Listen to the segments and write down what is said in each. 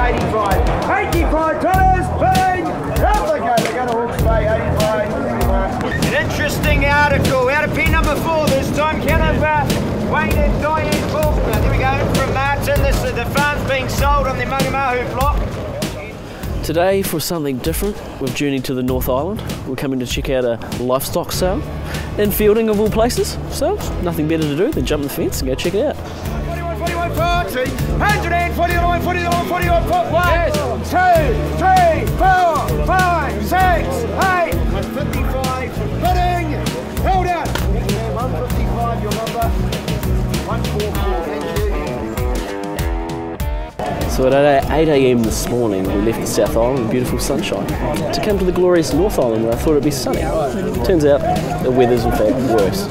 $85. $85, bang! Up they go, they're going to Hawke's Bay, 85. An interesting article, out of pen number 4 this time, Wayne and Diane Faulkner. There we go, from Martin. This is the farm's being sold on the Mangamahu block. Today, for something different, we've journeyed to the North Island. We're coming to check out a livestock sale in Feilding of all places. So, nothing better to do than jump the fence and go check it out. 41, 40, 149, 49, 41, 1, 2, 3, 4, 5, 6, 8, 155, bidding, hold on. 155, your number, 144, thank you. So at 8 AM this morning, we left the South Island in beautiful sunshine to come to the glorious North Island where I thought it'd be sunny. Turns out the weather's in fact worse.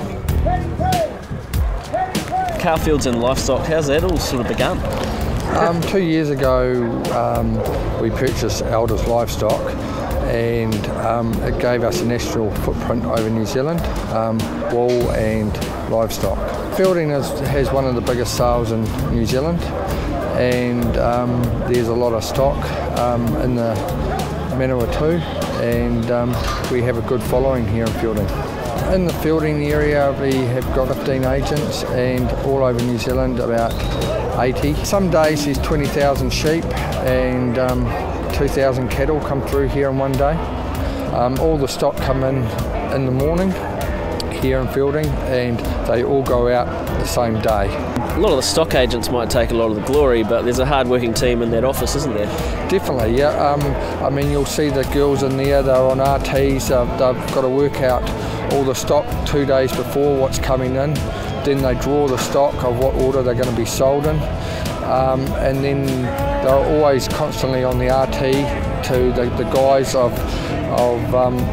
Carrfields and Livestock, how's that all sort of begun? 2 years ago we purchased Elders Livestock, and it gave us a national footprint over New Zealand, wool and livestock. Feilding has one of the biggest sales in New Zealand, and there's a lot of stock in the Manawatu, and we have a good following here in Feilding. In the Feilding area we have got 15 agents, and all over New Zealand about 80. Some days there's 20,000 sheep and 2,000 cattle come through here in one day. All the stock come in the morning here in Feilding, and they all go out the same day. A lot of the stock agents might take a lot of the glory, but there's a hard-working team in that office, isn't there? Definitely, yeah. I mean, you'll see the girls in there, they're on RTs, they've got to work out all the stock 2 days before what's coming in. Then they draw the stock of what order they're going to be sold in. And then they're always constantly on the RT to the guys of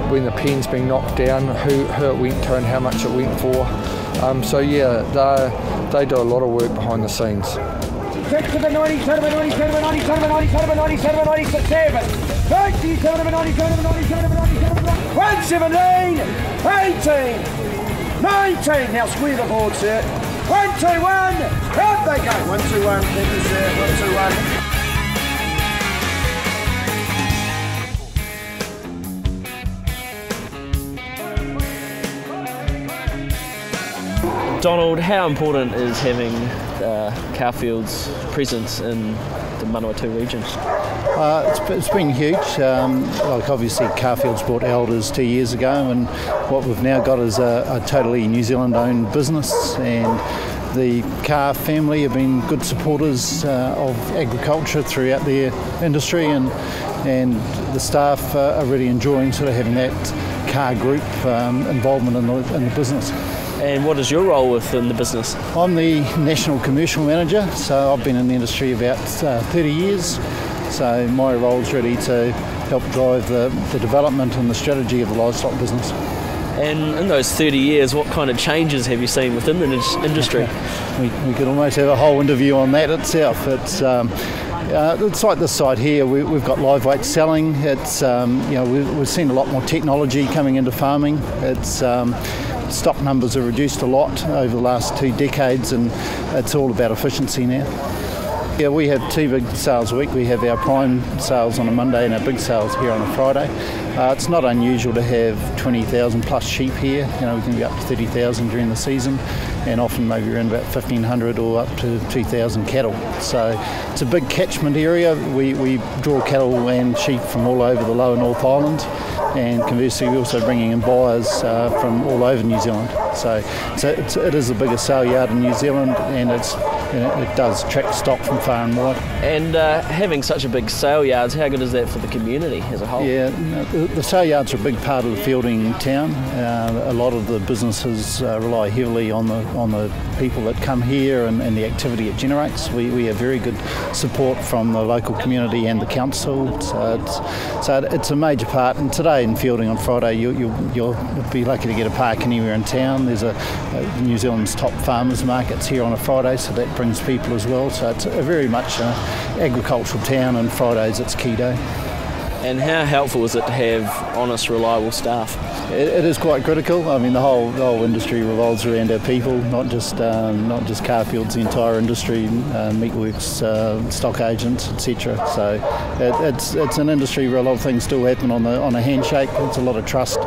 when the pen's been knocked down, who it went to and how much it went for. So yeah, they do a lot of work behind the scenes. 97, 97, 97, 97, 97, 97, 97, 97, 97, 97, 117, 18, 19. Now square the board, sir. 1, 2, 1. Up they go. 1, 2, 1. Thank you, sir. 1, 2, 1. Donald, how important is having Carrfields' presence in the Manawatu region? It's been huge. Like obviously Carrfields bought Elders 2 years ago, and what we've now got is a totally New Zealand owned business, and the Carr family have been good supporters of agriculture throughout their industry, and the staff are really enjoying sort of having that Carr group involvement in the business. And what is your role within the business? I'm the National Commercial Manager, so I've been in the industry about 30 years. So my role is really to help drive the development and the strategy of the livestock business. And in those 30 years, what kind of changes have you seen within the industry? We could almost have a whole interview on that itself. It's like this side here. We've got live weight selling. It's we've seen a lot more technology coming into farming. Stock numbers have reduced a lot over the last 2 decades, and it's all about efficiency now. Yeah, we have 2 big sales a week. We have our prime sales on a Monday and our big sales here on a Friday. It's not unusual to have 20,000 plus sheep here. You know, we can go up to 30,000 during the season, and often maybe around about 1,500 or up to 2,000 cattle. So it's a big catchment area. We draw cattle and sheep from all over the lower North Island, and conversely we're also bringing in buyers from all over New Zealand. So it is the biggest sale yard in New Zealand, and it does attract stock from far and wide. And having such a big sale yards, how good is that for the community as a whole? Yeah, the sale yards are a big part of the Feilding town. A lot of the businesses rely heavily on the people that come here and the activity it generates. We have very good support from the local community and the council, so it's a major part. And today in Feilding on Friday, you'll be lucky to get a park anywhere in town. There's a New Zealand's top farmers markets here on a Friday, so that brings people as well. So it's a very much agricultural town, and Friday's its key day. And how helpful is it to have honest, reliable staff? It is quite critical. I mean, the whole industry revolves around our people, not just Carrfields, the entire industry, meatworks, stock agents, etc. So it's an industry where a lot of things still happen on a handshake. It's a lot of trust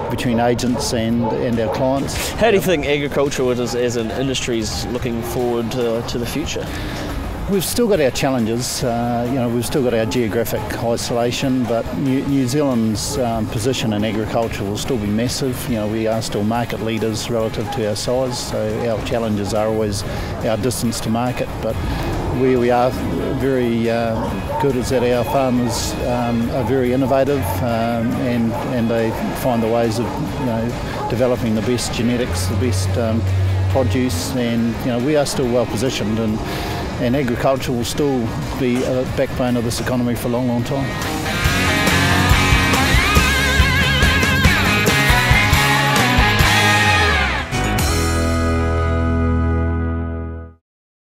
between agents and our clients. How do you think agriculture as an industry is looking forward to the future? We've still got our challenges, we've still got our geographic isolation, but New Zealand's position in agriculture will still be massive. We are still market leaders relative to our size, so our challenges are always our distance to market, but where we are very good is that our farmers are very innovative and they find the ways of developing the best genetics, the best produce, and we are still well positioned, and agriculture will still be a backbone of this economy for a long, long time.